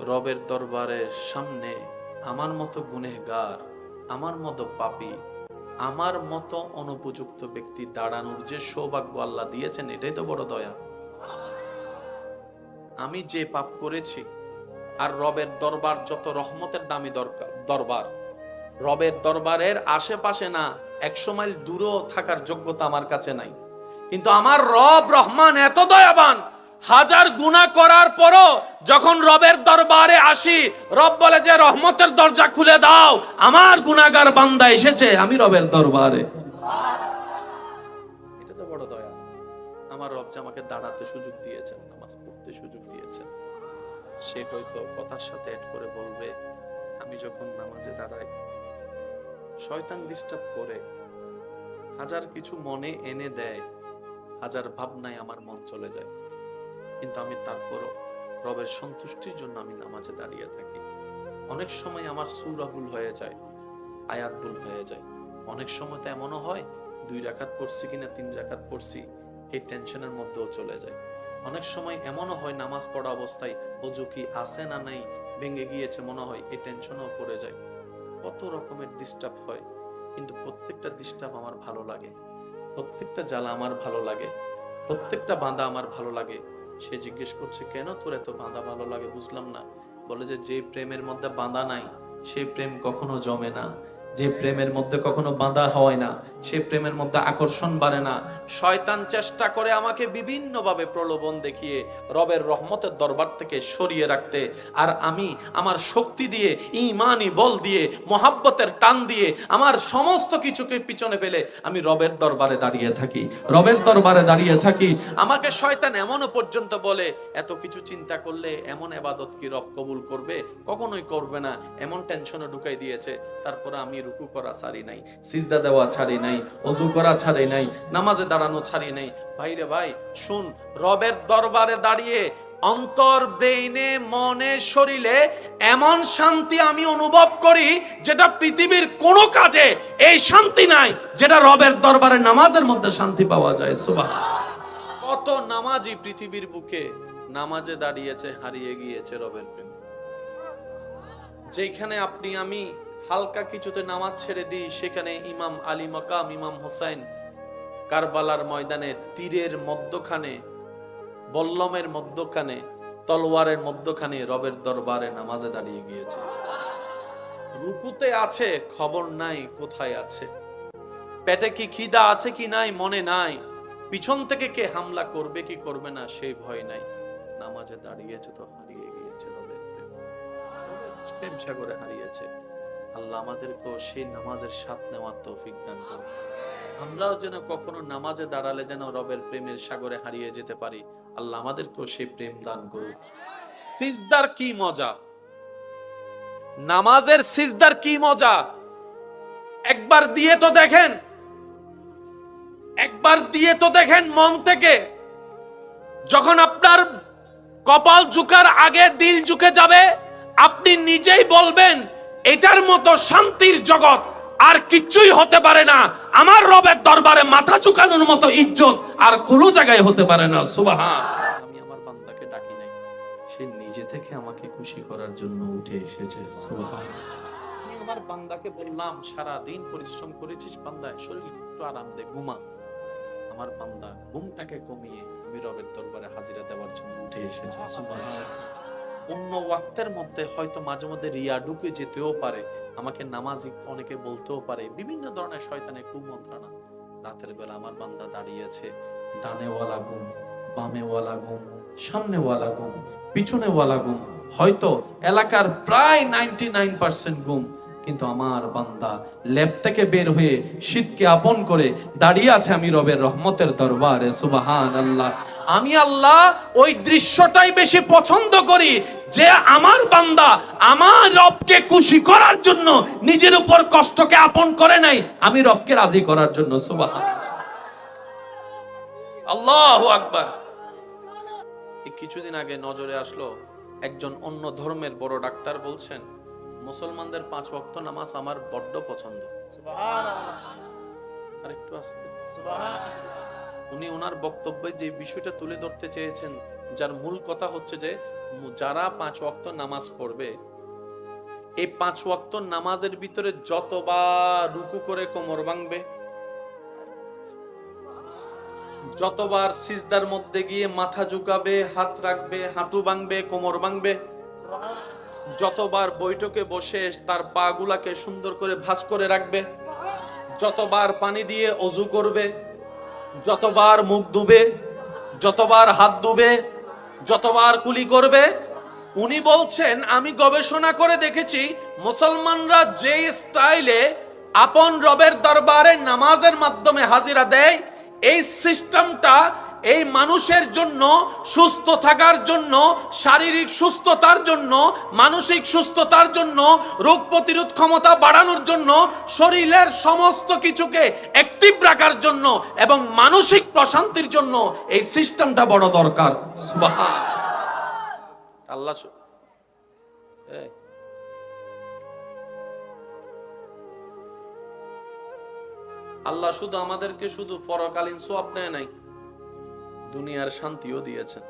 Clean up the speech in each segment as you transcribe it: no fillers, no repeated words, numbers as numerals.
রবের দরবারের সামনে আমার মতো গুনেহগার, আমার মতো পাপী, আমার মতো অনুপযুক্ত ব্যক্তি দাঁড়ানোর যে সৌভাগ্য আল্লাহ দিয়েছেন, এটাই তো বড় দয়া। আমি যে পাপ করেছি, আর রবের দরবার যত রহমতের দামি দরবার, রবের দরবারের আশেপাশে না 100 মাইল দূরেও থাকার যোগ্যতা আমার কাছে নাই, কিন্তু আমার রব রহমান এত দয়াবান, হাজার গুনাহ করার পরও যখন রবের দরবারে আসি, রব বলে যে রহমতের দরজা খুলে দাও, আমার গুনাহগার বান্দা এসেছে আমি রবের দরবারে। এটা তো বড় দয়া। আমার রব যে আমাকে দাঁড়াতে সুযোগ দিয়েছেন, নামাজ পড়তে সুযোগ দিয়েছেন। সে হয়তো কথার সাথে এড করে বলবে, আমি যখন নামাজে দাঁড়াই শয়তান ডিস্টার্ব করে, হাজার কিছু মনে এনে দেয়, হাজার ভাবনায় আমার মন চলে যায়, কিন্তু আমি তারপরও রবের সন্তুষ্টির জন্য আমি নামাজে দাঁড়িয়ে থাকি। অনেক সময় আমার সূরা ভুল হয়ে যায়, আয়াত ভুল হয়ে যায়, অনেক সময় তো এমনও হয় 2 রাকাত পড়ছি কিনা 3 রাকাত পড়ছি এই টেনশনের মধ্যেও চলে যায়। অনেক সময় এমনও হয় নামাজ পড়া অবস্থায় ওযু কি আছে না নাই ভেঙে গিয়েছে মনে হয়, এই টেনশনও পড়ে যায়। কত রকমের ডিস্টার্ব হয়, কিন্তু প্রত্যেকটা ডিস্টার্ব আমার ভালো লাগে, প্রত্যেকটা জ্বালা আমার ভালো লাগে, প্রত্যেকটা বাঁধা আমার ভালো লাগে। সে জিজ্ঞেস করছে, কেন তোর এত বাঁধা ভালো লাগে? বুঝলাম না। বলে যে প্রেমের মধ্যে বাঁধা নাই সেই প্রেম কখনো জমে না, যে প্রেমের মধ্যে কখনো বাঁধা হয় না সেই প্রেমের মধ্যে আকর্ষণ বাড়ে না। শয়তান চেষ্টা করে আমাকে বিভিন্ন ভাবে প্রলোভন দেখিয়ে রবের রহমতের দরবার থেকে সরিয়ে রাখতে, আর আমি আমার শক্তি দিয়ে, ঈমানি বল দিয়ে, মোহাব্বতের টান দিয়ে আমার সমস্ত কিছুকে পিছনে ফেলে আমি রবের দরবারে দাঁড়িয়ে থাকি, রবের দরবারে দাঁড়িয়ে থাকি। আমাকে শয়তান এমনও পর্যন্ত বলে, এত কিছু চিন্তা করলে এমন ইবাদত কি রব কবুল করবে? কখনোই করবে না, এমন টেনশনে ঢুকাই দিয়েছে। তারপরে আমি রুকু করা ছাড়ি নাই, সিজদা দেওয়া ছাড়ি নাই, ওযু করা ছাড়ি নাই, নামাজে দাঁড়ানো ছাড়ি নাই। ভাইরে ভাই শুন, রবের দরবারে দাঁড়িয়ে অন্তর, ব্রেইনে, মনে, শরীরে এমন শান্তি আমি অনুভব করি যেটা পৃথিবীর কোনো কাজে এই শান্তি নাই, যেটা রবের দরবারে নামাজের মধ্যে শান্তি পাওয়া যায়। সুবহানাল্লাহ। কত নামাজি পৃথিবীর বুকে নামাজে দাঁড়িয়েছে, হারিয়ে গিয়েছে রবের প্রেম। যেখানে আপনি আমি হালকা কিছুতে নামাজ ছেড়ে দিই, সেখানে ইমাম আলী মাকাম, ইমাম হোসেন কারবালার ময়দানে তীরের মধ্যখানে, বল্লমের মধ্যখানে, তলোয়ারের মধ্যখানে রবের দরবারে নামাজে দাঁড়িয়ে গিয়েছে। রুকুতে আছে, খবর নাই কোথায় আছে, পেটে কি খিদা আছে কি নাই মনে নাই, পিছন থেকে কে হামলা করবে কি করবে না সেই ভয় নাই, নামাজে দাঁড়িয়েছে তো হারিয়ে গিয়েছে রবের প্রেম, প্রেম সাগরে হারিয়েছে। আল্লাহ আমাদেরকেও সেই নামাজের স্বাদ নেওয়ার তৌফিক দান করুন। আমরাও যেন কখনো নামাজে দাঁড়ালে যেন রবের প্রেমের সাগরে হারিয়ে যেতে পারি। আল্লাহ আমাদেরকেও সেই প্রেম দান করুন। সিজদার কি মজা, নামাজের সিজদার কি মজা, একবার দিয়ে তো দেখেন, একবার দিয়ে তো দেখেন মন থেকে। যখন আপনার কপাল ঝুঁকার আগে দিল ঝুঁকে যাবে, আপনি নিজেই বলবেন এটার মতো শান্তির জগৎ আর কিচ্ছুই হতে পারে না, আমার রবের দরবারে মাথা ঝুঁকানোর মতো ইজ্জত আর কোনো জায়গায় হতে পারে না। সুবহানাল্লাহ। আমি আমার বান্দাকে ডাকি নাই, সে নিজে থেকে আমাকে খুশি করার জন্য উঠে এসেছে। সুবহানাল্লাহ। আমি আমার বান্দাকে বললাম, সারা দিন পরিশ্রম করেছিস বান্দা, শরীর একটু আরাম দে, ঘুমা। আমার বান্দা ঘুমটাকে কমিয়ে আমি রবের দরবারে হাজিরা দেওয়ার জন্য উঠে এসেছে। সুবহানাল্লাহ। অন্য ওয়াক্তের মধ্যে হয়তো মাঝে মধ্যে রিয়া ঢুকে যেতেও পারে, আমাকে নামাজি অনেকে বলতেও পারে, বিভিন্ন ধরনের শয়তানের কুমন্ত্রণা। রাতের বেলা আমার বান্দা দাঁড়িয়েছে, ডানে ওয়ালা ঘুম, বামে ওয়ালা ঘুম, সামনে ওয়ালা ঘুম, পিছনে ওয়ালা ঘুম, হয়তো এলাকার প্রায় 99% ঘুম, কিন্তু আমার বান্দা লেপ থেকে বের হয়ে শীতকে আপন করে দাঁড়িয়ে আছে আমি রবের রহমতের দরবারে। সুবহানাল্লাহ। আমি আল্লাহ ওই দৃশ্যটাই বেশি পছন্দ করি, যে আমার বান্দা আমার রবকে খুশি করার জন্য নিজের উপর কষ্টকে আপন করে নাই, আমি রবকে রাজি করার জন্য। সুবহানাল্লাহ। আল্লাহু আকবার। কিছুদিন আগে নজরে আসলো, একজন অন্য ধর্মের বড় ডাক্তার বলছেন, মুসলমানদের 5 ওয়াক্ত নামাজ আমার বড্ড পছন্দ। সুবহানাল্লাহ। আরেকটু আস্তে। সুবহানাল্লাহ। উনি ওনার বক্তব্যে যে বিষয়টা তুলে ধরতে চেয়েছেন, যার মূল কথা হচ্ছে যে যারা 5 ওয়াক্ত নামাজ পড়বে, এই 5 ওয়াক্ত নামাজের ভিতরে যতবার রুকু করে কোমর ভাঙবে, যতবার সিজদার মধ্যে গিয়ে মাথা ঝুঁকাবে, হাত রাখবে, হাঁটু ভাঙবে, কোমর ভাঙবে, যতবার বৈঠকে বসে তার পা গুলাকে সুন্দর করে ভাঁজ করে রাখবে, যতবার পানি দিয়ে অজু করবে, যতবার মুখ ধুবে, যতবার হাত ধুবে, যতবার কুলি করবে, উনি বলছেন আমি গবেষণা করে দেখেছি মুসলমানরা যে স্টাইলে আপন রবের দরবারে নামাজের মাধ্যমে হাজিরা দেয়, এই সিস্টেমটা এই মানুষের জন্য সুস্থ থাকার জন্য, শারীরিক সুস্থতার জন্য, মানসিক সুস্থতার জন্য, রোগ প্রতিরোধ ক্ষমতা বাড়ানোর জন্য, শরীরের সমস্ত কিছুকে অ্যাক্টিভ রাখার জন্য এবং মানসিক প্রশান্তির জন্য এই সিস্টেমটা বড় দরকার। সুবহান আল্লাহ। আল্লাহ শুধু আমাদেরকে শুধু পরকালীন সওয়াব দেয় নাই, দুনিয়ার শান্তিও দিয়েছেন।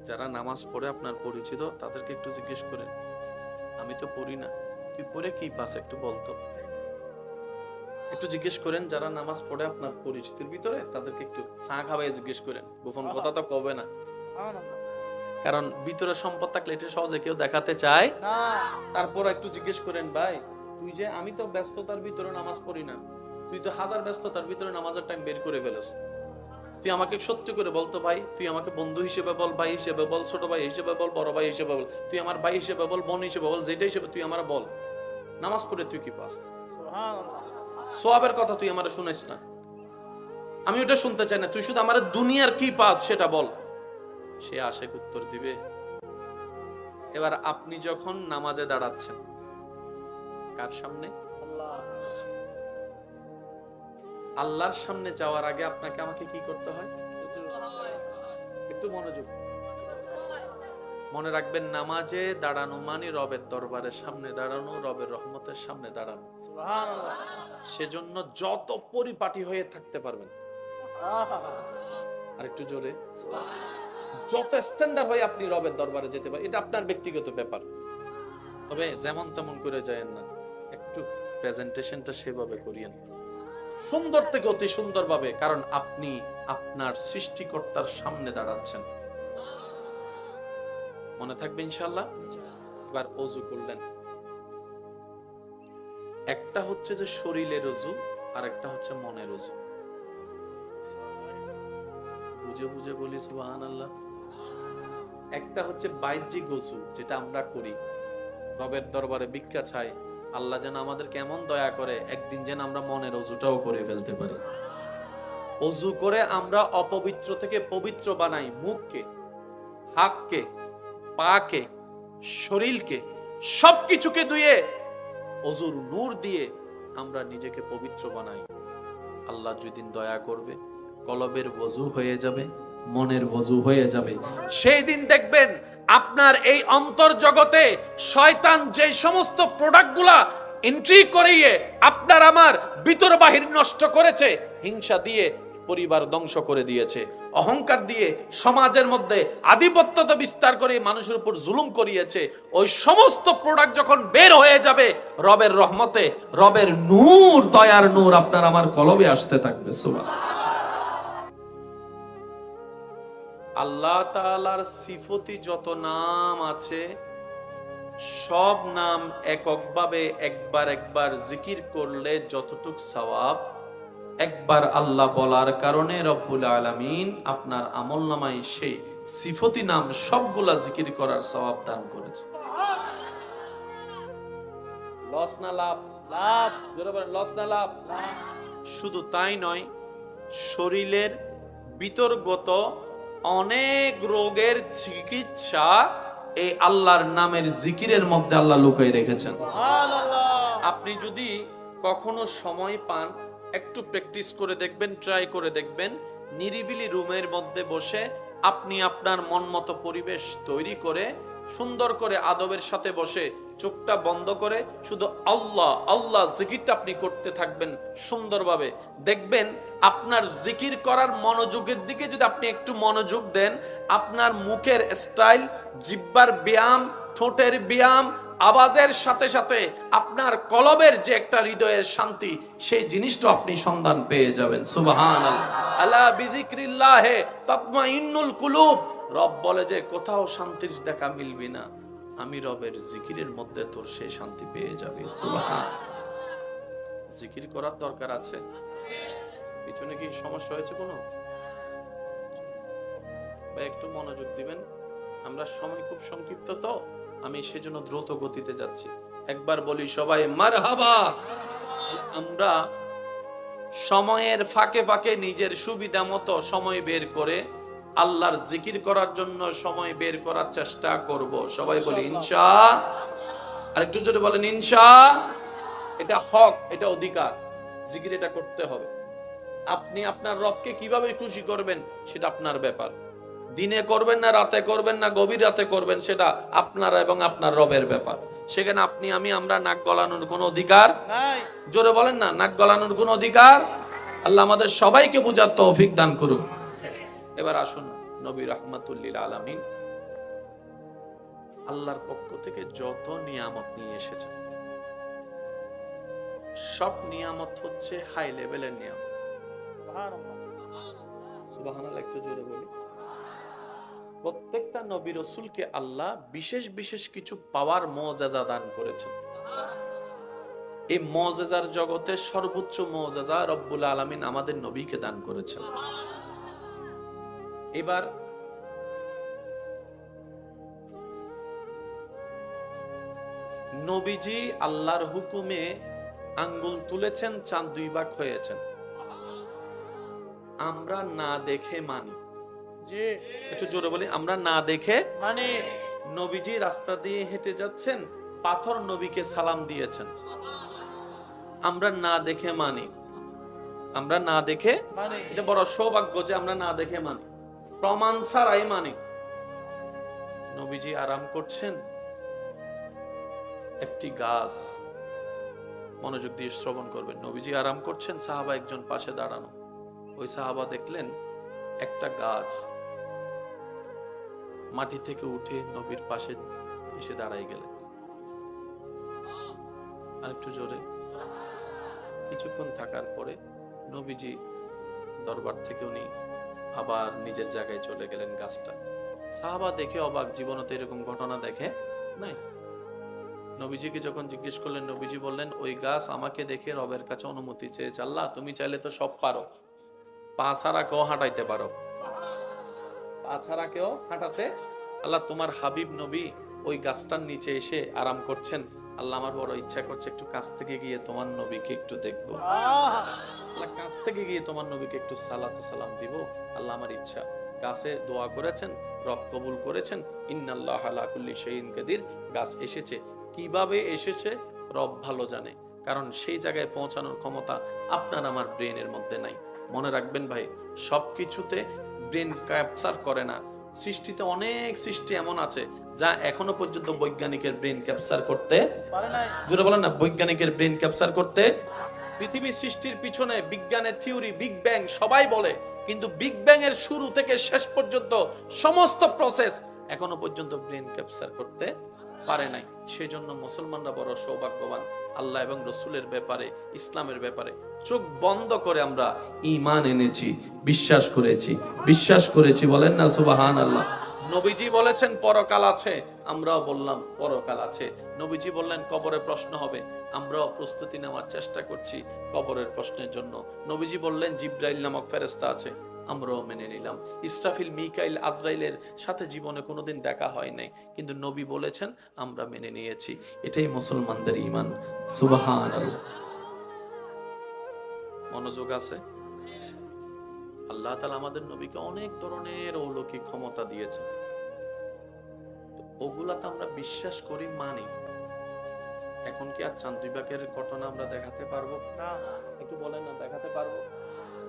যারা নামাজ পড়ে আপনার পরিচিত, তাদেরকে একটু জিজ্ঞেস করেন, আমি তো পড়ি না, তুই পড়ে কি পাস একটু বলতো। একটু জিজ্ঞেস করেন যারা নামাজ পড়ে আপনার পরিচিতির ভিতরে, তাদেরকে একটু চা খাওয়াই জিজ্ঞেস করেন। গোপন কথা তো কবে না, কারণ ভিতরে সম্পদ থাকলে এটা সহজে কেউ দেখাতে চায় না। তারপর একটু জিজ্ঞেস করেন, ভাই তুই যে, আমি তো ব্যস্ততার ভিতরে নামাজ পড়ি না, তুই তো হাজার ব্যস্ততার ভিতরে নামাজের টাইম বের করে ফেলস, তুই আমাকে সত্যি করে বলতো ভাই, তুই আমাকে বন্ধু হিসেবে বল, ভাই হিসেবে বল, ছোট ভাই হিসেবে বল, বড় ভাই হিসেবে বল, তুই আমার ভাই হিসেবে বল, বোন হিসেবে বল, যেটা হিসেবে তুই আমার বল, নামাজ পড়ে তুই কি পাস? সওয়াবের কথা তুই আমারে শুনাইস না, আমি ওটা শুনতে চাই না, তুই শুধু আমার দুনিয়ার কি পাস সেটা বল। সে আশেক উত্তর দিবে। এবার আপনি যখন নামাজে দাঁড়াচ্ছেন, কার সামনে? আল্লাহর সামনে যাওয়ার আগে আপনাকে আমাকে কি করতে হয়? একটু মনোযোগ মনে রাখবেন, নামাজে দাঁড়ানো মানে রবের দরবারের সামনে দাঁড়ানো, রবের রহমতের সামনে দাঁড়ানো। সেজন্য যত পরিপাটি হয়ে থাকতে পারবেন, আর একটু জোরে, যত স্ট্যান্ডার্ড হয়ে আপনি রবের দরবারে যেতে পারেন, এটা আপনার ব্যক্তিগত ব্যাপার। তবে যেমন তেমন করে যায়েন না, একটু প্রেজেন্টেশনটা সেভাবে করিয়েন, সুন্দর থেকে অতি সুন্দর ভাবে, কারণ আপনি আপনার সৃষ্টিকর্তার সামনে দাঁড়াচ্ছেন। মনে থাকবে ইনশাআল্লাহ। এবার ওযু করলেন, একটা হচ্ছে যে শরীরের ওযু, আর একটা হচ্ছে মনের ওযু। বুঝে বুঝে বলি সুবহানাল্লাহ। একটা হচ্ছে বাহ্যিক ওযু, যেটা আমরা করি, রবের দরবারে ভিক্ষা চাই, আল্লাহ যেন আমাদের কেমন দয়া করে একদিন যেন আমরা মনের ওযুটাও করে ফেলতে পারি। ওযু করে আমরা অপবিত্র থেকে পবিত্র বানাই, মুখকে, হাতকে, পাকে, শরীরকে, সবকিছুকে ধুয়ে ওযুর নূর দিয়ে আমরা নিজেকে পবিত্র বানাই। আল্লাহ যেদিন দয়া করবে, কলবের ওযু হয়ে যাবে, মনের ওযু হয়ে যাবে। সেই দিন দেখবেন আপনার এই অন্তর জগতে শয়তান যে সমস্ত প্রোডাক্টগুলা এন্ট্রি করিয়ে আপনার আমার ভিতর বাহির নষ্ট করেছে, হিংসা দিয়ে পরিবার ধ্বংস করে দিয়েছে, অহংকার দিয়ে সমাজের মধ্যে আধিপত্য বিস্তার করে মানুষের উপর জুলুম করিয়েছে, ওই সমস্ত প্রোডাক্ট যখন বের হয়ে যাবে, রবের রহমতে, রবের নূর, দয়ার নূর আপনার আমার কলবে আসতে থাকবে। সুবহানাল্লাহ। আল্লাহ তাআলার সিফতি যত নাম আছে, সব নাম এককভাবে একবার একবার জিকির করলে যতটুক সওয়াব, একবার আল্লাহ বলার কারণে রব্বুল আলামিন আপনার আমলনামায় সেই সিফতি নাম সবগুলা জিকির করার সওয়াব দান করেছে। লস না লাভ? লাভ। জোরে বলেন, লস না লাভ? শুধু তাই নয়, শরীরের ভিতরগত অনেক রোগের চিকিৎসা এই আল্লাহর নামের জিকিরের মধ্যে আল্লাহ লুকিয়ে রেখেছেন। আপনি যদি কখনো সময় পান, একটু প্র্যাকটিস করে দেখবেন, ট্রাই করে দেখবেন, নিরিবিলি রুমের মধ্যে বসে আপনি আপনার মন মতো পরিবেশ তৈরি করে সুন্দর করে আদবের সাথে বসে চোখটা বন্ধ করে শুধু আল্লাহ আল্লাহ জিকিরটা আপনি করতে থাকবেন সুন্দরভাবে। দেখবেন আপনার জিকির করার মনোযোগের দিকে যদি আপনি একটু মনোযোগ দেন, আপনার মুখের স্টাইল, জিহ্বার ব্যায়াম, ঠোঁটের ব্যায়াম, আওয়াজের সাথে সাথে আপনার কলবের যে একটা হৃদয়ের শান্তি, সেই জিনিসটা আপনি সন্ধান পেয়ে যাবেন। সুবহানাল্লাহ। আলা বিযিকরিল্লাহি তাতমাইন্নুল কুলুব। রব বলে যে কোথাও শান্তির দেখা মিলবি না, আমি রবের জিকিরের মধ্যে তোর সেই শান্তি পেয়ে যাবি। সুবহান। জিকির করার দরকার আছে। পিছনে কি সমস্যা হয়েছে কোনো? বা একটু মনোযোগ দিবেন, আমরা সময় খুব সংক্ষিপ্ত তো, আমি সেজন্য দ্রুত গতিতে যাচ্ছি। একবার বলি সবাই মারহাবা। আমরা সময়ের ফাঁকে ফাঁকে নিজের সুবিধা মতো সময় বের করে আল্লাহর জিকির করার জন্য সময় বের করার চেষ্টা করব। সবাই বলি ইনশাআল্লাহ। আরেকটু জোরে বলেন ইনশাআল্লাহ। এটা হক, এটা অধিকার, জিকির এটা করতে হবে। আপনি আপনার রবকে কিভাবে খুশি করবেন সেটা আপনার ব্যাপার। দিনে করবেন না, রাতে করবেন না, গভীর রাতে করবেন, সেটা আপনার এবং আপনার রবের ব্যাপার। সেখানে আপনি আমরা নাক গলানোর কোনো অধিকার নাই। জোরে বলেন না, নাক গলানোর কোনো অধিকার। আল্লাহ আমাদের সবাইকে বুঝার তৌফিক দান করুন। এবার আসুন, নবী রাহমাতুল লিল আলামিন আল্লাহর পক্ষ থেকে যত নিয়ামত নিয়ে এসেছেন, সব নিয়ামত হচ্ছে হাই লেভেলের নিয়ামত। সুবহানাল্লাহ। একটু জোরে বলি। প্রত্যেকটা নবী রাসূলকে আল্লাহ বিশেষ বিশেষ কিছু পাওয়ার মুআজিজা দান করেছেন। এই মুআজিজার জগতে সর্বোচ্চ মুআজিজা রব্বুল আলামিন আমাদের নবীকে দান করেছেন। এবার নবীজি আল্লাহর হুকুমে আঙ্গুল তুলেছেন, চাঁদ 2 ভাগ হয়েছেন। আমরা না দেখে মানি। জি, একটু জোরে বলি, আমরা না দেখে মানি। নবীজি রাস্তা দিয়ে হেঁটে যাচ্ছেন, পাথর নবীকে সালাম দিয়েছেন। আমরা না দেখে মানি। আমরা না দেখে মানি। এটা বড় সৌভাগ্য যে আমরা না দেখে মানি, প্রমাণ ছাড়াই মানি। নবীজি আরাম করছেন, একটি গাছ, মনোযোগ দিয়ে শ্রবণ করবেন। নবীজি আরাম করছেন, সাহাবা একজন পাশে দাঁড়ানো। ওই সাহাবা দেখলেন একটা গাছ মাটি থেকে উঠে নবীর পাশে এসে দাঁড়াই গেলেন। আরেকটু জোরে। কিছুক্ষণ থাকার পরে নবীজি দরবার থেকে উনি আবার নিজের জায়গায় চলে গেলেন। গাছটা সাহাবা দেখে অবাক, জীবনে এরকম ঘটনা দেখে নাই। নবীজিকে যখন জিজ্ঞেস করলেন, নবীজি বললেন ওই গাছ আমাকে দেখে রবের কাছে অনুমতি চেয়েছে। আল্লাহ তুমি চাইলে তো সব পারো, পা ছাড়া কেউ হাঁটাইতে পারো, পা ছাড়া কেউ হাঁটাতে। আল্লাহ তোমার হাবিব নবী ওই গাছটার নিচে এসে আরাম করছেন। আল্লাহ আমার বড় ইচ্ছা করছে একটু কাছ থেকে গিয়ে তোমার নবীকে একটু দেখবো। আল্লাহ কাছ থেকে গিয়ে তোমার নবীকে একটু সালাতু সালাম দিব। আল্লাহ আমার ইচ্ছা। গাছে দোয়া করেছেন, রব কবুল করেছেন। ইন্নাল্লাহ আলা কুল্লি শাইইন কাদির। গাছ এসেছে, কিভাবে এসেছে রব ভালো জানে, কারণ সেই জায়গায় পৌঁছানোর ক্ষমতা আপনার আমার ব্রেনের মধ্যে নাই। মনে রাখবেন ভাই, সবকিছুতে ব্রেন ক্যাপচার করে না। সৃষ্টিতে অনেক সৃষ্টি এমন আছে যা এখনো পর্যন্ত বৈজ্ঞানিকের ব্রেন ক্যাপচার করতে পারে না। জোরে বলেন না, বৈজ্ঞানিকের ব্রেন ক্যাপচার করতে। পৃথিবী সৃষ্টির পিছনে বিজ্ঞানের থিওরি বিগ ব্যাং সবাই বলে, কিন্তু বিগ ব্যাং এর শুরু থেকে শেষ পর্যন্ত সমস্ত প্রসেস এখনো পর্যন্ত ব্রেন ক্যাপচার করতে পারে নাই। সেজন্য মুসলমানরা বড় সৌভাগ্যবান। আল্লাহ এবং রসুলের ব্যাপারে, ইসলামের ব্যাপারে চোখ বন্ধ করে আমরা ঈমান এনেছি, বিশ্বাস করেছি। বলেন না সুবহানাল্লাহ। নবীজি বলেছেন পরকাল আছে, আমরাও বললাম পরকাল আছে। নবীজি বললেন কবরে প্রশ্ন হবে, আমরাও প্রস্তুতি নেওয়ার চেষ্টা করছি কবরের প্রশ্নের জন্য। নবীজি বললেন জিব্রাইল নামক ফেরেশতা আছে, আমরাও মেনে নিলাম। ইসরাফিল, মিকাইল, আজরাইলের সাথে জীবনে কোনোদিন দেখা হয় নাই, কিন্তু নবী বলেছেন আমরা মেনে নিয়েছি। এটাই মুসলমানদের ঈমান। সুবহানাল্লাহ। মনোযোগ আছে। আল্লাহ তাআলা আমাদের নবীকে অনেক ধরনের অলৌকিক ক্ষমতা দিয়েছে, ওগুলাতে আমরা বিশ্বাস করি, মানি। এখন কি আর চাঁদ 2 ভাগের ঘটনা আমরা দেখাতে পারবো? একটু বলেন না, দেখাতে পারবো?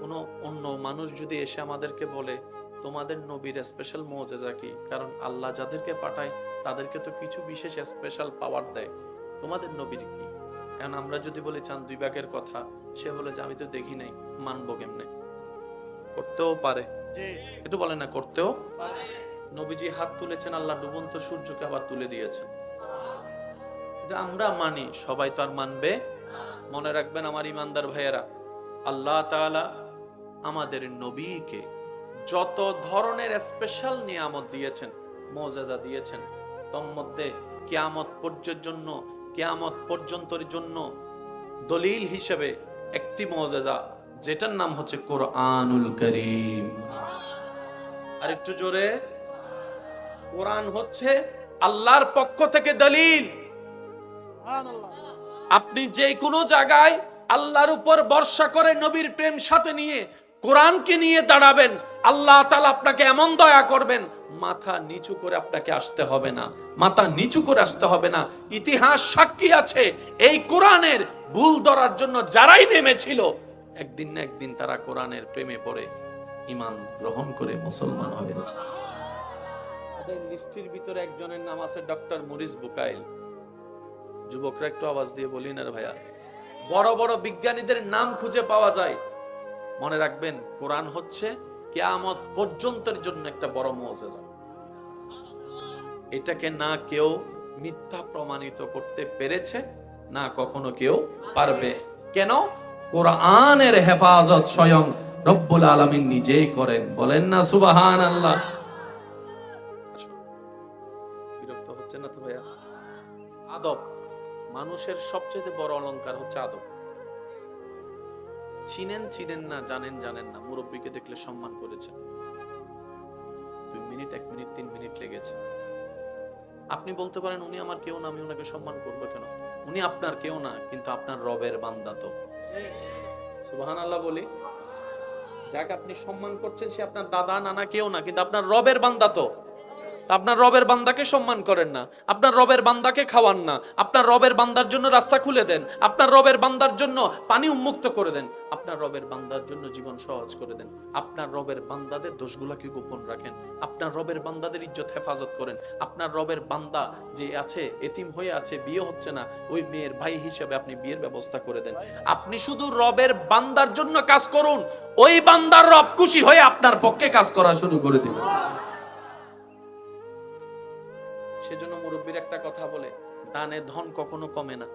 কোনো অন্য মানুষ যদি এসে আমাদেরকে বলে তোমাদের নবীর স্পেশাল মুজিজা কি? কারণ আল্লাহ যাদেরকে পাঠায় তাদেরকে তো কিছু বিশেষ স্পেশাল পাওয়ার দেয়, তোমাদের নবীর কি? এখন আমরা যদি বলি চাঁদ দুই ভাগের কথা, সে বলে যে আমি তো দেখি নাই, মানবো কেমনে? করতেও পারে, একটু বলেন না, করতেও নবীজি হাত তুলেছেন, আল্লাহ ডুবন্ত সূর্যকে আবার তুলে দিয়েছেন। আমরা মানি, সবাই তো আর মানবে। মনে রাখবেন আমার ইমানদার ভাইয়েরা, আল্লাহ তাআলা আমাদের নবীকে যত ধরনের স্পেশাল নিয়ামত দিয়েছেন, মুজিজা দিয়েছেন, তন্মধ্যে কিয়ামত পর্যন্তের জন্য দলিল হিসেবে একটি মুজিজা, যেটার নাম হচ্ছে কোরআনুল কারীম। আর একটু জোরে, কোরআন হচ্ছে আল্লাহর পক্ষ থেকে দলিল। আপনি যে কোনো জায়গায় আল্লাহর উপর ভরসা করে নবীর প্রেম সাথে নিয়ে কোরআনকে নিয়ে দাঁড়াবেন, আল্লাহ তাআলা আপনাকে এমন দয়া করবেন, মাথা নিচু করে আপনাকে আসতে হবে না, মাথা নিচু করে আসতে হবে না। ইতিহাস সাক্ষী আছে, এই কোরআনের ভুল ধরার জন্য যারাই নেমেছিল, একদিন না একদিন তারা কোরআনের প্রেমে পড়ে ঈমান গ্রহণ করে মুসলমান হয়েছে। তাদের লিস্টের ভিতরে একজনের নাম আছে ডক্টর মরিস বুকাইল। যুবকরা একটু আওয়াজ দিয়ে বলি না ভাইয়া, বড় বড় বিজ্ঞানীদের নাম খুঁজে পাওয়া যায়। মনে রাখবেন, কোরআন হচ্ছে কিয়ামত পর্যন্তের জন্য একটা বড় মুজিজা। এটাকে না কেউ মিথ্যা প্রমাণিত করতে পেরেছে, না কখনো কেউ পারবে। কেন? কোরআনের হেফাজত স্বয়ং রব্বুল আলামিন নিজেই করেন। বলেন না সুবহানাল্লাহ। বিরক্ত হচ্ছে না তো ভাইয়া? আদব, মানুষের সবচেয়ে বড় অলংকার হচ্ছে আদব। চিনেন না, জানেন না, মুরব্বীকে দেখলে সম্মান করেছেন, 2 মিনিট 1 মিনিট 3 মিনিট লেগেছে। আপনি বলতে পারেন উনি আমার কেউ না, আমি ওনাকে সম্মান করবো কেন? উনি আপনার কেউ না, কিন্তু আপনার রবের বান্দা। তো সুবহানাল্লাহ বলি, যাকে আপনি সম্মান করছেন সে আপনার দাদা নানা কেউ না, কিন্তু আপনার রবের বান্দা। তো আপনার রবের বান্দাকে সম্মান করেন না, আপনার রবের বান্দাকে খাওয়ান না, আপনার রবের বান্দার জন্য রাস্তা খুলে দেন, আপনার রবের বান্দার জন্য পানি উন্মুক্ত করে দেন, আপনার রবের বান্দার জন্য জীবন সহজ করে দেন, আপনার রবের বান্দাদের দোষগুলোকে গোপন রাখেন, আপনার রবের বান্দাদের ইজ্জত হেফাজত করেন, আপনার রবের বান্দা যে আছে এতিম হয়ে আছে, বিয়ে হচ্ছে না, ওই মেয়ের ভাই হিসেবে আপনি বিয়ের ব্যবস্থা করে দেন। আপনি শুধু রবের বান্দার জন্য কাজ করুন, ওই বান্দার রব খুশি হয়ে আপনার পক্ষে কাজ করা শুরু করে দিবেন। সেজন্য মুরব্বীর একটা কথা বলে, দানে ধন কখনো কমে না,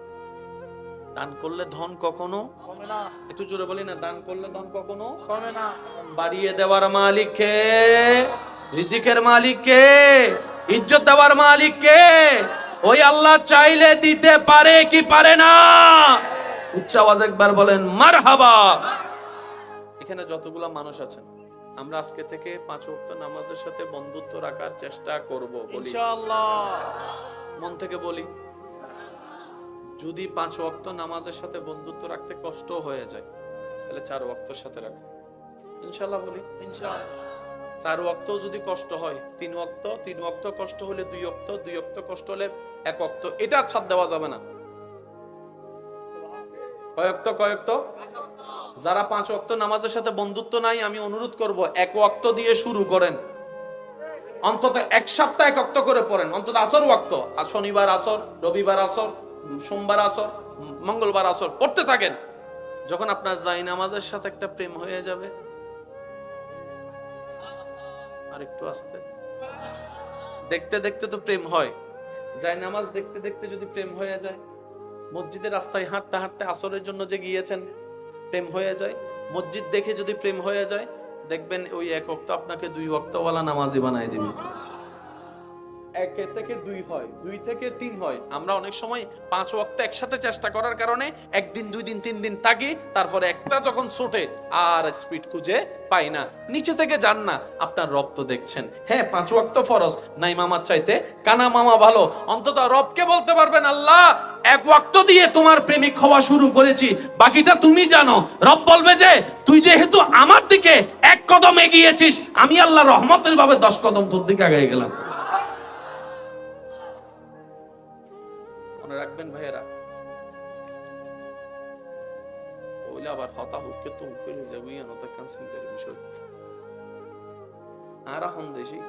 দান করলে ধন কখনো কমে না। একটু জোরে বলি না, দান করলে ধন কখনো কমে না। বাড়িয়ে দেওয়ার মালিক কে? রিজিকের মালিক কে? ইজ্জত দেওয়ার মালিক কে? ওই আল্লাহ চাইলে দিতে পারে কি পারে না? উচ্চ আওয়াজ একবার বলেন মারহাবা। এখানে যতগুলা মানুষ আছেন, আমরা আজকে থেকে 5 ওয়াক্ত নামাজের সাথে বন্ধুত্ব রাখার চেষ্টা করব, ইনশাআল্লাহ। মন থেকে বলি, যদি 5 ওয়াক্ত নামাজের সাথে বন্ধুত্ব রাখতে কষ্ট হয়ে যায়, তাহলে 4 ওয়াক্তের সাথে রাখো, ইনশাআল্লাহ বলি, ইনশাআল্লাহ। 4 ওয়াক্ত যদি কষ্ট হয়, 3 ওয়াক্ত, 3 ওয়াক্ত কষ্ট হলে 2 ওয়াক্ত, 2 ওয়াক্ত কষ্ট হলে 1 ওয়াক্ত, এটা ছাড় দেওয়া যাবে না। কয়েকত যারা 5 ওয়াক্ত নামাজের সাথে বন্ধুত্ব নাই, আমি অনুরোধ করব 1 ওয়াক্ত দিয়ে শুরু করেন, অন্তত 1 সপ্তাহ 1 ওয়াক্ত করে পড়েন, অন্তত আসর ওয়াক্ত, আর শনিবার আসর, রবিবার আসর, সোমবার আসর, মঙ্গলবার আসর পড়তে থাকেন। যখন আপনার জাই নামাজের সাথে একটা প্রেম হয়ে যাবে, আর একটু আস্তে, দেখতে দেখতে তো প্রেম হয়, জাই নামাজ দেখতে দেখতে যদি প্রেম হয়ে যায়, মসজিদের রাস্তায় হাঁটতে হাঁটতে আসরের জন্য যে গিয়েছেন, প্রেম হয়ে যায়, মসজিদ দেখে যদি প্রেম হয়ে যায়, দেখবেন ওই 1 ওয়াক্ত আপনাকে 2 ওয়াক্তওয়ালা নামাজি বানাই দিবে। 1 থেকে 2 হয়, 2 থেকে 3 হয়। আমরা অনেক সময় 5 ওয়াক্ত একসাথে চেষ্টা করার কারণে 1 দিন 2 দিন 3 দিন থাকি, তারপরে একটা যখন ছোটে আর স্পিড খুঁজে পাই না। নিচে থেকে যান না, আপনার রব তো দেখছেন। হ্যাঁ, 5 ওয়াক্ত ফরজ, নাই মামার চাইতে কানা মামা ভালো। অন্তত রবকে বলতে পারবেন, আল্লাহ 1 ওয়াক্ত দিয়ে তোমার প্রেমিক হওয়া শুরু করেছি, বাকিটা তুমি জানো। রব বলবে যে তুই যেহেতু আমার দিকে 1 কদম এগিয়েছিস, আমি আল্লাহ রহমতের ভাবে 10 কদম তোর দিকে এগিয়ে গেলাম। মনে রাখবেন ভাইয়েরা, ওইলা আবার হতা হুককে তো করে যাবি, আনতা ক্যান্সেল করে বিষয়। আরা হন দেশি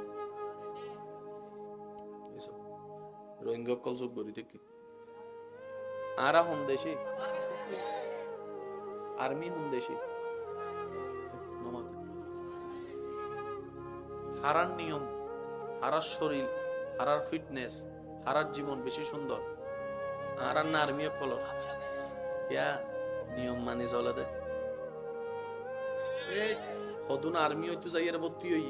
রোহিঙ্গা কল যোগ করি দেখি আরা হন দেশি আর্মি হন দেশি হারার নিয়ম, হারার শরীর, হারার ফিটনেস, হারার জীবন বেশি সুন্দর আর না আর্মি কলর क्या নিয়ম মানে চলে দে হদুন আর্মি হইতো যাইয়ার ভর্তি হই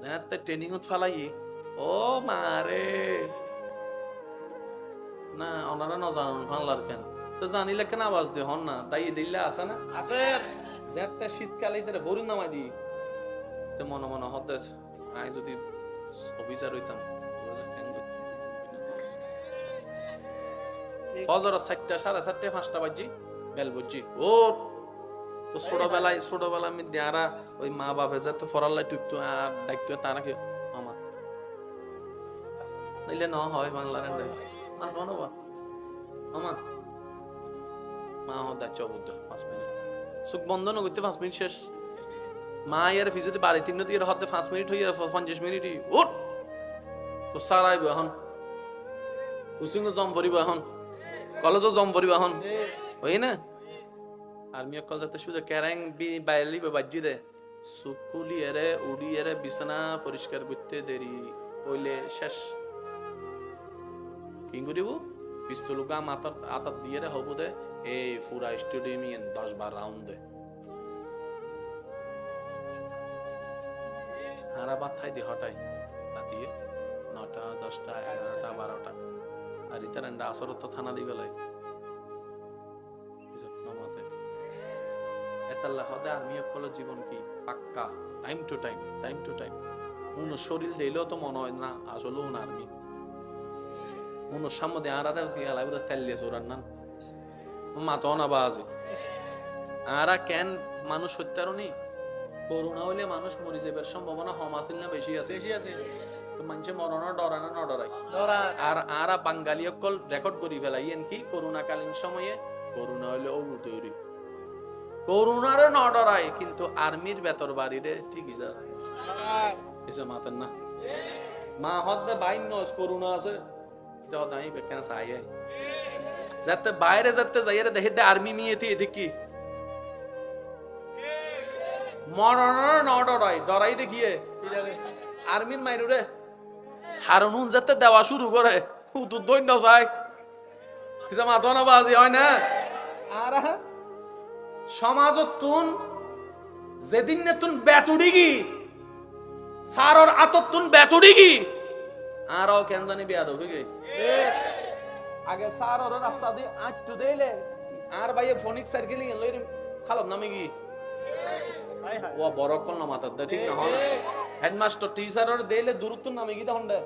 না ট্রেনিং হত ফালাই ও মারে না ওনারা না জানুন ফানলার কেন তো জানিলে কেন আওয়াজ দে হন না তাই দিল্লা আছে না আছে যেতে শীতকালে ইতারে ভরুন নামাই দি তো মনে মনে হতে আই যদি অফিসার হইতাম ফজর 4টা 4:30 5টা বাজে বেল বুঝছি ও তো ছোটবেলায় আমি দেয়ারা ওই মা বাপে যত ফরাল্লাই টুকতো আর ডাকতো তারা কি মামা নাইলে না হয় বাংলার এন্ড মা বাবা মামা মা হদা চবুদ 5 মিনিট সুখ বন্ধ ন করতে 5 মিনিট শেষ মা এর ফিজতে বাড়ি তিন নদী এর হতে 5 মিনিট হইয়া 50 মিনিটই উঠ তো সারাইব এখন কুসিং জম ভরিব এখন কলেজও জম ভরিব এখন হই না আর্মি কল যাতে শুধু ক্যারাং বাইলি বাজি দে সুকুলি এরে উড়ি এরে বিছানা পরিষ্কার করতে দেরি কইলে শেষ কি করিব পিস্তলুকা মাথার আতাত দিয়ে রে হবু দে এই পুরা স্টেডিয়াম 10-12 রাউন্ড দে হারা বাত খাই দি হটাই রাতে 9টা 10টা 11টা 12টা আর ইতারান্ডা আসরত তো থানা দি বেলায় নামাতে এতাল্লাহ হদে আর্মি হলো জীবন কি পাক্কা টাইম টু টাইম উন শরীর দিলেও তো মনে হয় না আসলে উন আর্মি উন সামনে আরারে কি আলাই বুঝা তেলিয়ে জোরান না মাতো না বাজে আরা কেন মানুষ হত্যারনি করোনা হইলে মানুষ মরে যাবার সম্ভাবনা কম আছে না বেশি আছে তো মানুষে মরণ ডরানো না ডরাই আর আরা বাঙালি অকল রেকর্ড করি ফেলাই কি করোনা কালীন সময়ে করোনা হইলে ওলু তৈরি করোনারে না ডরাই কিন্তু আর্মির বেতর বাড়িরে ঠিকই দাঁড়ায় এসে মাতেন না মা হদ্দে বাইন নস করোনা আছে তো হদাই বেকেন সাই যাতে বাইরে যাতে যাইরে দেখে দে আর্মি মিয়েতি দেখি মরণ না ডরাই দেখিয়ে আর্মির মাইরুরে হারুন যাতে দেওয়া শুরু করে তো দৈন্য যায় মাথা না বাজি হয় না আর সমাজত তুন যেদিন নে তুন বেতুড়ি গি সারর আতত তুন বেতুড়ি গি আরও কেন জানি বিয়া দেবে গে আগে সারর রাস্তা দিয়ে আটটু দেইলে আর ভাইয়ে ফোনিক সার্কেল লই খালাম নামে গি ও বড় কল না মাথার দে ঠিক না হয় হেডমাস্টার টিচারর দেইলে দূরত্ব নামে গি তখন দে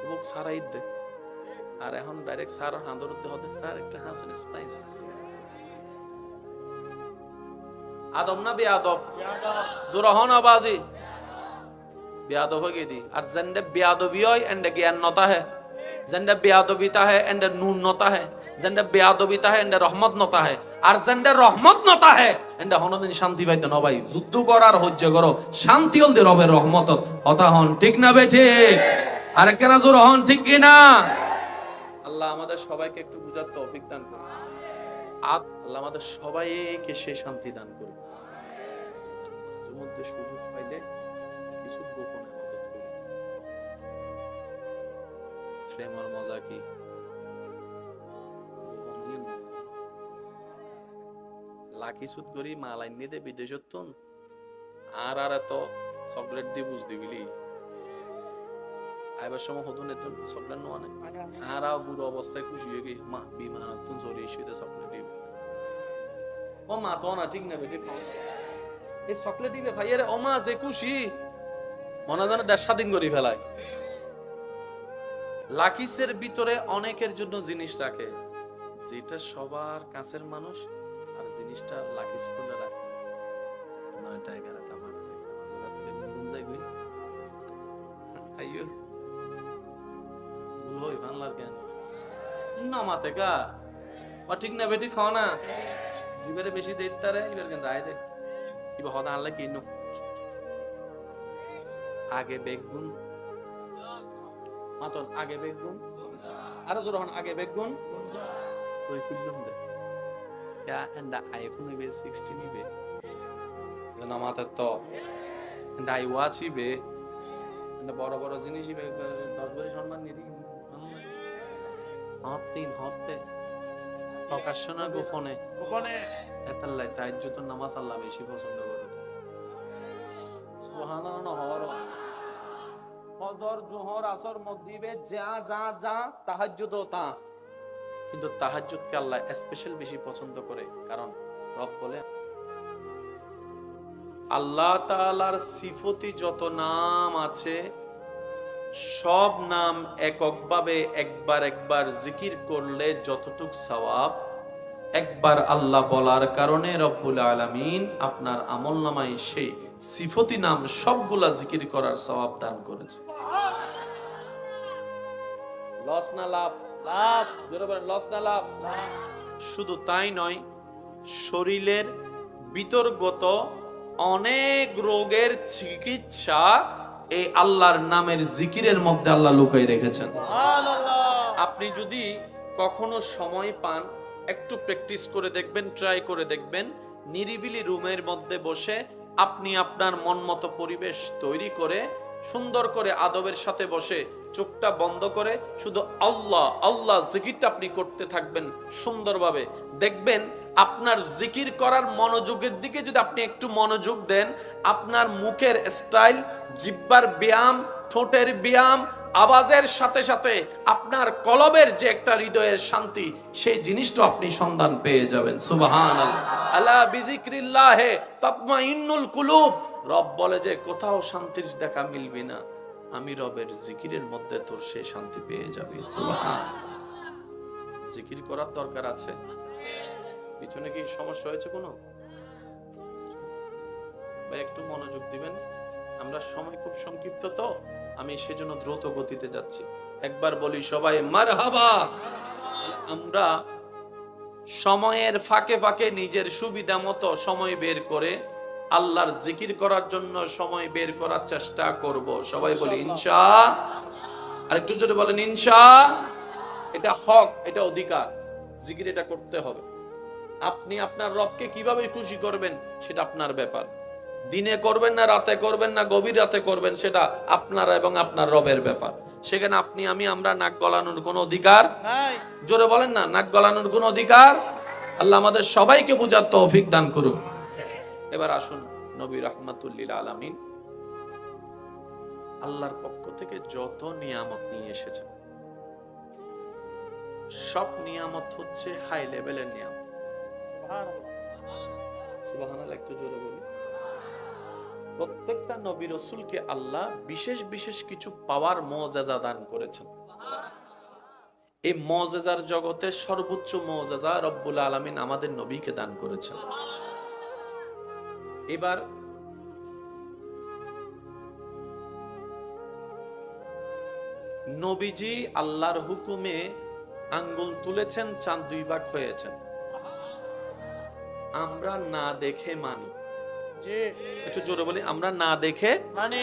বুক সারাই দে আর এখন ডাইরেক্ট সারর হাঁদর দে হতে স্যার একটা হাসুন স্পাইস আদম না বেয়াদব জোরা হন আবাজি বেয়াদব হয়ে গেদি আর জেন্ডে বেয়াদবি হয় এন্ডে জ্ঞানতা है জেন্ডে বেয়াদবিতা है এন্ডে নুনতা है জেন্ডে বেয়াদবিতা है এন্ডে রহমতনতা है আর জেন্ডে রহমতনতা है এন্ডে হনদিন শান্তি পাইতে না ভাই যুদ্ধ করার হজ্জ করো শান্তি হল দে রবের রহমত হতা হন ঠিক না বেঠে আর কেন জোর হন ঠিক কি না আল্লাহ আমাদের সবাইকে একটু বুঝার তৌফিক দান করুন আল্লাহ আমাদের সবাইকে সে শান্তি দান করুন মাঝে মধ্যে সুযোগ পাইলে কিছু গোপনে মদত করি প্রেমের মজা কি লাকি সুদ করি মাল আইনি দে বিদেশত আর তো চকলেট দিয়ে বুঝ দিবিলি আইবার সময় হতো নেতুন চকলেট নোয়া নাই আর বুড়ো অবস্থায় খুশি হয়ে গিয়ে মা বিমান তুন জড়ি এসে চকলেট দিবে ও মা তো না ঠিক না বেটি এই চকলেট দিবে ভাই আরে ও মা যে খুশি মনে জানে 10 স্বাধীন করি ফেলায় লাকিসের ভিতরে অনেকের জন্য জিনিস রাখে যেটা সবার কাছের মানুষ আর জিনিসটা লাকিস করে রাখে 9টা 11টা 12টা মাঝে রাতে ঘুম যাই গই আইয়ো ভুল হই বাংলার কেন না মাতে কা ও ঠিক না বেটি খাও না জিবেরে বেশি দেইতারে এবার কেন রায় দে কিবা হদা আনলে কি নু আগে বেগুন, মাতন আগে বেগুন, আরো জোর হন, আগে বেগুন তুই খুললাম দে ইয়া এন্ড আইফোন নিবে 16 নিবে না মাথা তো এন্ড আই ওয়াচ নিবে এন্ড বড় বড় জিনিস নিবে 10 ভরি সম্মান নিদি হতে প্রকাশ্য না গোপনে গোপনে এতাল্লাই তাহাজ্জুদের নামাজ আল্লাহ বেশি পছন্দ করে সুবহানাল্লাহ হর ফজর জোহর আসর মাগরিবে যা যা যা তাহাজ্জুদ তা কিন্তু তাহাজ্জুদকে আল্লাহ স্পেশাল বেশি পছন্দ করে কারণ রব বলে আল্লাহ তাআলার সিফতি যত নাম আছে সব নাম এককভাবে একবার একবার জিকির করলে যতটুক সওয়াব একবার আল্লাহ বলার কারণে রব্বুল আলামিন আপনার আমলনামায় সেই সিফতি নাম সবগুলা জিকির করার সওয়াব দান করেছে লস না লাভ লাভ জোরে বলেন লস না লাভ শুধু তাই নয় শরীরের বিতর্গত অনেক রোগের চিকিৎসা এই আল্লাহর নামের জিকিরের মধ্যে আল্লাহ লুকাই রেখেছেন আপনি যদি কখনো সময় পান একটু প্র্যাকটিস করে দেখবেন ট্রাই করে দেখবেন নিরিবিলি রুমের মধ্যে বসে আপনি আপনার মন মতো পরিবেশ তৈরি করে সুন্দর করে আদবের সাথে বসে চোখটা বন্ধ করে শুধু আল্লাহ আল্লাহ জিকিরটা আপনি করতে থাকবেন সুন্দরভাবে দেখবেন আপনার জিকির করার মনোযোগের দিকে যদি আপনি একটু মনোযোগ দেন আপনার মুখের স্টাইল জিহ্বার ব্যায়াম ঠোঁটের ব্যায়াম আওয়াজের সাথে সাথে আপনার কলবের যে একটা হৃদয়ের শান্তি সেই জিনিসটা আপনি সন্ধান পেয়ে যাবেন সুবহানাল্লাহ আলা বিযিকরিল্লাহি তাতমাইন্নুল কুলুব রব বলে যে কোথাও শান্তির দেখা মিলবে না আমি রবের জিকিরের মধ্যে তোর সেই শান্তি পেয়ে যাবি সুবহানাল্লাহ জিকির করার দরকার আছে পিছনে কি সমস্যা হয়েছে কোনো ভাই একটু মনোযোগ দিবেন আমরা সময় খুব সংক্ষিপ্ত তো আমি সেজন্য দ্রুত গতিতে যাচ্ছি একবার বলি সবাই মারহাবা আমরা সময়ের ফাঁকে ফাঁকে নিজের সুবিধা মতো সময় বের করে আল্লাহর জিকির করার জন্য সময় বের করার চেষ্টা করব সবাই বলি ইনশাআল্লাহ আরেকটু জোরে বলেন ইনশাআল্লাহ এটা হক এটা অধিকার জিকির এটা করতে হবে আপনি আপনার রবকে কিভাবে খুশি করবেন সেটা আপনার ব্যাপার দিনে করবেন না রাতে করবেন না গভীর রাতে করবেন সেটা আপনার এবং আপনার রবের ব্যাপার সেখানে আপনি আমি আমরা নাক গলানোর কোনো অধিকার নাই জোরে বলেন না নাক গলানোর কোনো অধিকার আল্লাহ আমাদের সবাইকে বুঝার তৌফিক দান করুন এবার আসুন নবী রাহমাতুল লিল আলামিন আল্লাহর পক্ষ থেকে যত নিয়ামত নিয়ে এসেছেন সব নিয়ামত হচ্ছে হাই লেভেলের নিয়ামত সুবহানাল্লাহ একটু জোরে বলি প্রত্যেকটা নবী রাসূলকে আল্লাহ বিশেষ বিশেষ কিছু পাওয়ার মুআজিজা দান করেছেন এই মুআজিজার জগতে সর্বোচ্চ মুআজিজা রব্বুল আলামিন আমাদের নবীকে দান করেছেন এবার নবীজি আল্লাহর হুকুমে আঙ্গুল তুলেছেন চাঁদ দুই ভাগ হয়েছেন আমরা না দেখে মানি একটু জোরে বলি আমরা না দেখে মানে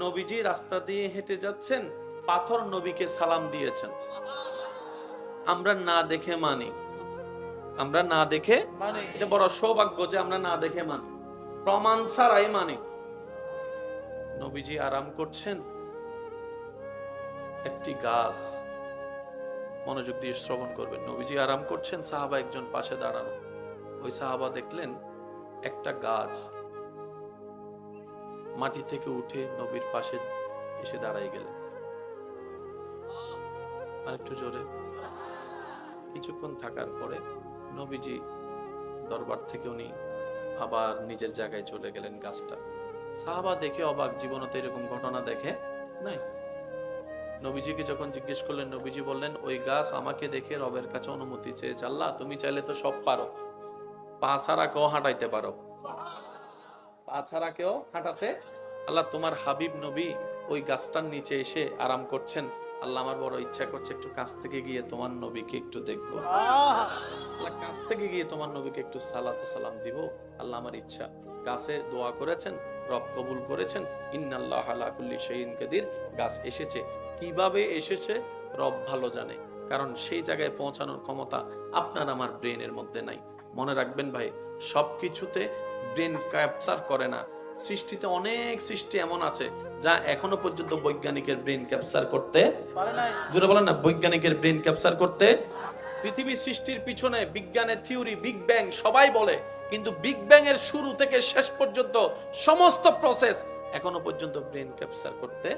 নবীজি রাস্তা দিয়ে হেঁটে যাচ্ছেন পাথর নবীকে সালাম দিয়েছেন আমরা না দেখে মানি আমরা না দেখে মানে এটা বড় সৌভাগ্য যে আমরা না দেখে মানি প্রমাণ ছাড়াই মানি নবীজি আরাম করছেন একটি গাছ মনোযোগ দিয়ে শ্রবণ করবেন নবীজি আরাম করছেন সাহাবা একজন পাশে দাঁড়ানো ওই সাহাবা দেখলেন একটা গাছ মাটি থেকে উঠে নবীর পাশে এসে দাঁড়াই গেলেন আরেকটু জোরে কিছুক্ষণ থাকার পরে নবীজি দরবার থেকে উনি আবার নিজের জায়গায় চলে গেলেন গাছটা সাহাবা দেখে অবাক জীবনে তো এরকম ঘটনা দেখে নাই নবীজিকে যখন জিজ্ঞেস করলেন নবীজি বললেন ওই গাছ আমাকে দেখে রবের কাছে অনুমতি চেয়েছে আল্লাহ তুমি চাইলে তো সব পারো পা ছাড়া কেউ হাঁটাইতে পারো পা ছাড়া কেউ হাঁটাতে আল্লাহ তোমার হাবিব নবী ওই গাছটার নিচে এসে আরাম করছেন আল্লাহ আমার বড় ইচ্ছা করছে একটু কাছ থেকে গিয়ে তোমার নবীকে একটু দেখবো আল্লাহ কাছ থেকে গিয়ে তোমার নবীকে একটু সালাত সালাম দিব আল্লাহ আমার ইচ্ছা গাছে দোয়া করেছেন রব কবুল করেছেন। ইন্নাল্লাহা আলা কুল্লি শাইইন কাদির। গাছ এসেছে, কিভাবে এসেছে রব ভালো জানে, কারণ সেই জায়গায় পৌঁছানোর ক্ষমতা আপনার আমার ব্রেনের মধ্যে নাই। মনে রাখবেন ভাই, সবকিছুতে ব্রেন ক্যাপচার করে না। সৃষ্টিতে অনেক সৃষ্টি এমন আছে যা এখনো পর্যন্ত বৈজ্ঞানিকের ব্রেন ক্যাপচার করতে পারে না। জোরে বলেন না, বৈজ্ঞানিকের ব্রেন ক্যাপচার করতে। পৃথিবী সৃষ্টির পিছনে বিজ্ঞানের থিওরি বিগ ব্যাং সবাই বলে, কিন্তু বিগ ব্যাং এর শুরু থেকে শেষ পর্যন্ত সমস্ত প্রসেস এখনো পর্যন্ত ব্রেন ক্যাপচার করতে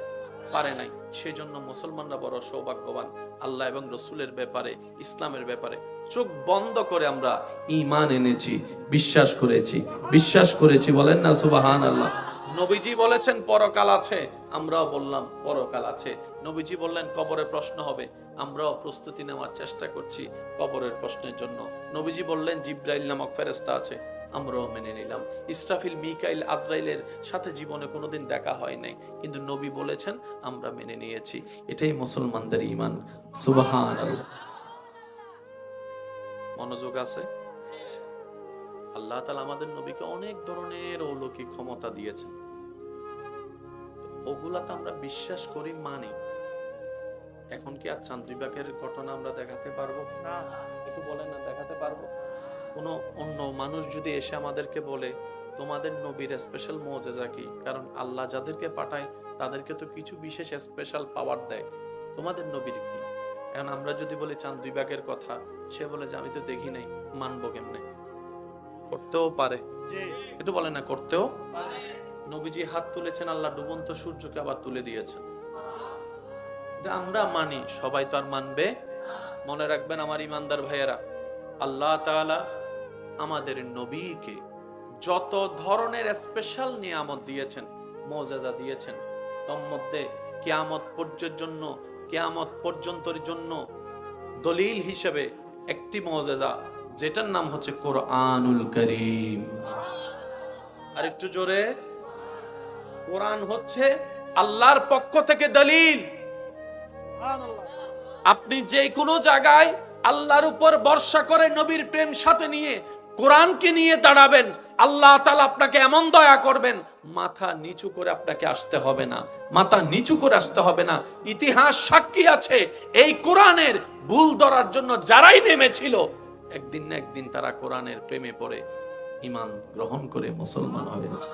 পারে নাই। সেজন্য মুসলমানরা বড় সৌভাগ্যবান। আল্লাহ এবং রসুলের ব্যাপারে, ইসলামের ব্যাপারে চোখ বন্ধ করে আমরা ঈমান এনেছি, বিশ্বাস করেছি। বলেন না সুবহানাল্লাহ। নবীজি বলেছেন পরকাল আছে, আমরাও বললাম পরকাল আছে। নবীজি বললেন কবরে প্রশ্ন হবে, আমরাও প্রস্তুতি নেওয়ার চেষ্টা করছি কবরের প্রশ্নের জন্য। নবীজি বললেন জিব্রাইল নামক ফেরেশতা আছে, আমরাও মেনে নিলাম। ইসরাফিল, মিকাইল, আজরাইলের সাথে জীবনে কোনোদিন দেখা হয় নাই, কিন্তু নবী বলেছেন আমরা মেনে নিয়েছি। এটাই মুসলমানদের ঈমান। সুবহানাল্লাহ। মনোযোগ আছে? আল্লাহ তাআলা আমাদের নবীকে অনেক ধরনের অলৌকিক ক্ষমতা দিয়েছেন, ওগুলা তো আমরা বিশ্বাস করি, মানি। এখন কি আর চাঁদ বিভাগের ঘটনা আমরা দেখাতে পারবো না? একটু বলেন না, দেখাতে পারবো? কোনো অন্য মানুষ যদি এসে আমাদেরকে বলে তোমাদের নবীর স্পেশাল মুজিজা কি, কারণ আল্লাহ যাদেরকে পাঠায় তাদেরকে তো কিছু বিশেষ স্পেশাল পাওয়ার দেয়, তোমাদের নবীর কি? এখন আমরা যদি বলি চাঁদ বিভাগের কথা, সে বলে যে আমি তো দেখি নাই, মানবো কেমনে? করতেও পারে, একটু বলেন না, করতেও পারে। নবীজি হাত তুলেছেন, আল্লাহ ডুবন্ত সূর্যকে আবার তুলে দিয়েছেন। আমরা মানি, সবাই তো আর মানবে। মনে রাখবেন আমার ইমানদার ভাইয়েরা, আল্লাহ তাআলা আমাদের নবীকে যত ধরনের স্পেশাল নিয়ামত দিয়েছেন, মুজিজা দিয়েছেন, তার মধ্যে কিয়ামত পর্যন্তের জন্য দলিল হিসেবে একটি মুজিজা, যেটার নাম হচ্ছে কোরআনুল কারীম। আর একটু জোরে, কোরআন হচ্ছে আল্লাহর পক্ষ থেকে দলিল। আপনি যে কোনো জায়গায় আল্লাহর উপর ভরসা করে নবীর প্রেম সাথে নিয়ে কোরআনকে নিয়ে দাঁড়াবেন, আল্লাহ তাআলা আপনাকে এমন দয়া করবেন, মাথা নিচু করে আপনাকে আসতে হবে না, মাথা নিচু করে আসতে হবে না। ইতিহাস সাক্ষী আছে, এই কোরআনের ভুল ধরার জন্য যারাই নেমেছিল, একদিন না একদিন তারা কোরআনের প্রেমে পড়ে ঈমান গ্রহণ করে মুসলমান হয়েছে।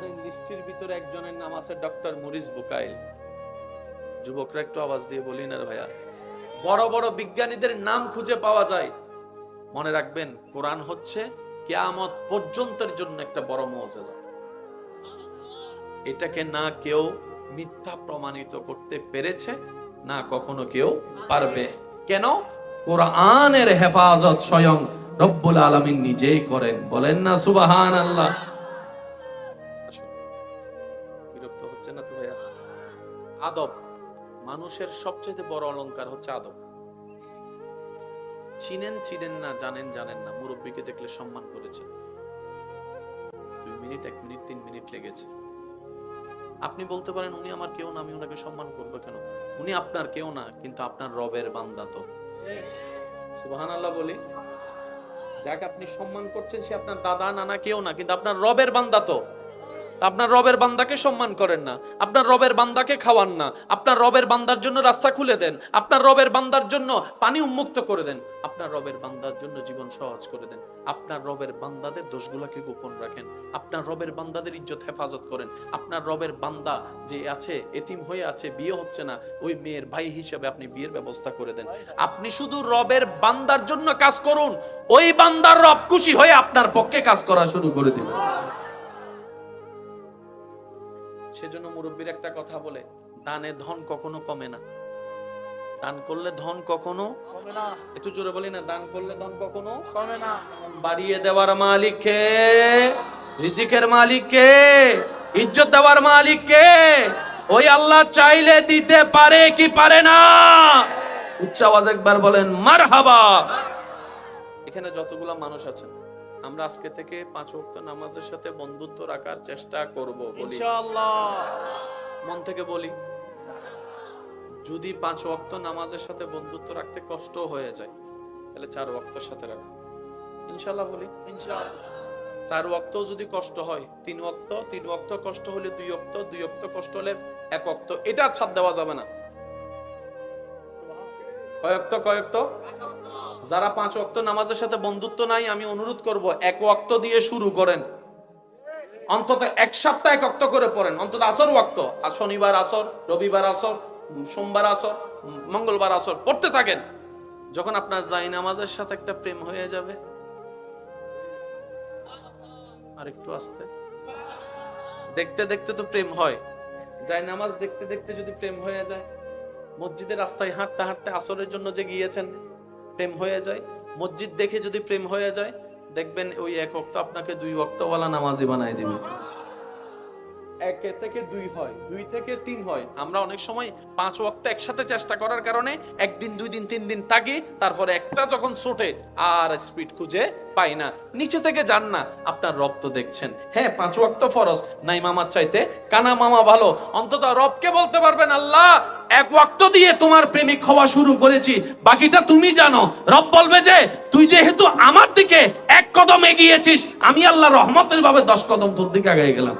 এই লিস্টের ভিতরে একজনের নাম আছে ডক্টর মরিস বুকাইল। যুবকরা একটু আওয়াজ দিয়ে বলিন আর ভাইয়া। বড় বড় বিজ্ঞানীদের নাম খুঁজে পাওয়া যায়। মনে রাখবেন, কোরআন হচ্ছে কিয়ামত পর্যন্তের জন্য একটা বড় মুজিজা। এটাকে না কেউ মিথ্যা প্রমাণিত করতে পেরেছে, না কখনো কেউ পারবে। কেন? কোরআনের হেফাজত স্বয়ং রব্বুল আলামিন নিজেই করেন। বলেন না সুবহানাল্লাহ। বিরক্ত হচ্ছে না তো ভাইয়া? আদব, মানুষের সবচেয়ে বড় অলংকার হচ্ছে আদব। চিনেন না, জানেন না, মুরব্বীকে দেখলে সম্মান করেছেন, 2 মিনিট 1 মিনিট 3 মিনিট লেগেছে। আপনি বলতে পারেন উনি আমার কেউ না, আমি ওনাকে সম্মান করবো কেন? উনি আপনার কেউ না, কিন্তু আপনার রবের বান্দা। তো সুবহানাল্লাহ বলি। যাকে আপনি সম্মান করছেন সে আপনার দাদা নানা কেউ না, কিন্তু আপনার রবের বান্দা। তো আপনার রবের বান্দাকে সম্মান করেন না, আপনার রবের বান্দাকে খাওয়ান না, আপনার রবের বান্দার জন্য রাস্তা খুলে দেন, আপনার রবের বান্দার জন্য পানি উন্মুক্ত করে দেন, আপনার রবের বান্দার জন্য জীবন সহজ করে দেন, আপনার রবের বান্দাদের দোষগুলোকে গোপন রাখেন, আপনার রবের বান্দাদের ইজ্জত হেফাজত করেন, আপনার রবের বান্দা যে আছে এতিম হয়ে আছে, বিয়ে হচ্ছে না, ওই মেয়ের ভাই হিসেবে আপনি বিয়ের ব্যবস্থা করে দেন। আপনি শুধু রবের বান্দার জন্য কাজ করুন, ওই বান্দার রব খুশি হয়ে আপনার পক্ষে কাজ করা শুরু করে দিবেন। সেজন্য মুরব্বীর একটা কথা বলে, দানে ধন কখনো কমে না। দান করলে ধন কখনো কমে না। একটু জোরে বলি না, দান করলে ধন কখনো কমে না। বাড়িয়ে দেওয়ার মালিক কে? রিজিকের মালিক কে? ইজ্জত দেওয়ার মালিক কে? ওই আল্লাহ চাইলে দিতে পারে কি পারে না? উচ্চ আওয়াজ একবার বলেন মারহাবা। এখানে যতগুলা মানুষ আছেন, আমরা আজকে থেকে 5 ওয়াক্ত নামাজের সাথে বন্ধুত্ব রাখার চেষ্টা করব, ইনশাআল্লাহ। মন থেকে বলি, যদি 5 ওয়াক্ত নামাজের সাথে বন্ধুত্ব রাখতে কষ্ট হয়ে যায়, তাহলে 4 ওয়াক্তের সাথে রাখো, ইনশাআল্লাহ বলি, ইনশাআল্লাহ। 4 ওয়াক্ত যদি কষ্ট হয়, 3 ওয়াক্ত, 3 ওয়াক্ত কষ্ট হলে 2 ওয়াক্ত, 2 ওয়াক্ত কষ্ট হলে 1 ওয়াক্ত, এটা ছাড় দেওয়া যাবে না। কয়েকত যারা 5 ওয়াক্ত নামাজের সাথে বন্ধুত্ব নাই, আমি অনুরোধ করব 1 ওয়াক্ত দিয়ে শুরু করেন, অন্তত 1 সপ্তাহ 1 ওয়াক্ত করে পড়েন, অন্তত আসর ওয়াক্ত, আর শনিবার আসর, রবিবার আসর, সোমবার আসর, মঙ্গলবার আসর পড়তে থাকেন। যখন আপনার জায় নামাজের সাথে একটা প্রেম হয়ে যাবে, আর একটু আস্তে, দেখতে দেখতে তো প্রেম হয়, জায় নামাজ দেখতে দেখতে যদি প্রেম হয়ে যায়, মসজিদের রাস্তায় হাঁটতে হাঁটতে আসরের জন্য যে গিয়েছেন প্রেম হয়ে যায়, মসজিদ দেখে যদি প্রেম হয়ে যায়, দেখবেন ওই 1 ওয়াক্ত আপনাকে 2 ওয়াক্তওয়ালা নামাজি বানায় দিবে। 1 থেকে 2 হয়, 2 থেকে 3 হয়। আমরা অনেক সময় 5 ওয়াক্ত একসাথে চেষ্টা করার কারণে 1 দিন 2 দিন 3 দিন থাকি, তারপরে একটা যখন ছোটে আর স্পিড খুঁজে পাই না। নিচে থেকে যান না, আপনার রব তো দেখছেন। হ্যাঁ, 5 ওয়াক্ত ফরজ, নাই মামার চাইতে কানা মামা ভালো। অন্তত রবকে বলতে পারবেন, আল্লাহ 1 ওয়াক্ত দিয়ে তোমার প্রেমিক হওয়া শুরু করেছি, বাকিটা তুমি জানো। রব বলবে যে তুই যেহেতু আমার দিকে 1 কদম এগিয়েছিস, আমি আল্লাহ রহমতের ভাবে 10 কদম তোর দিকে আগায় গেলাম।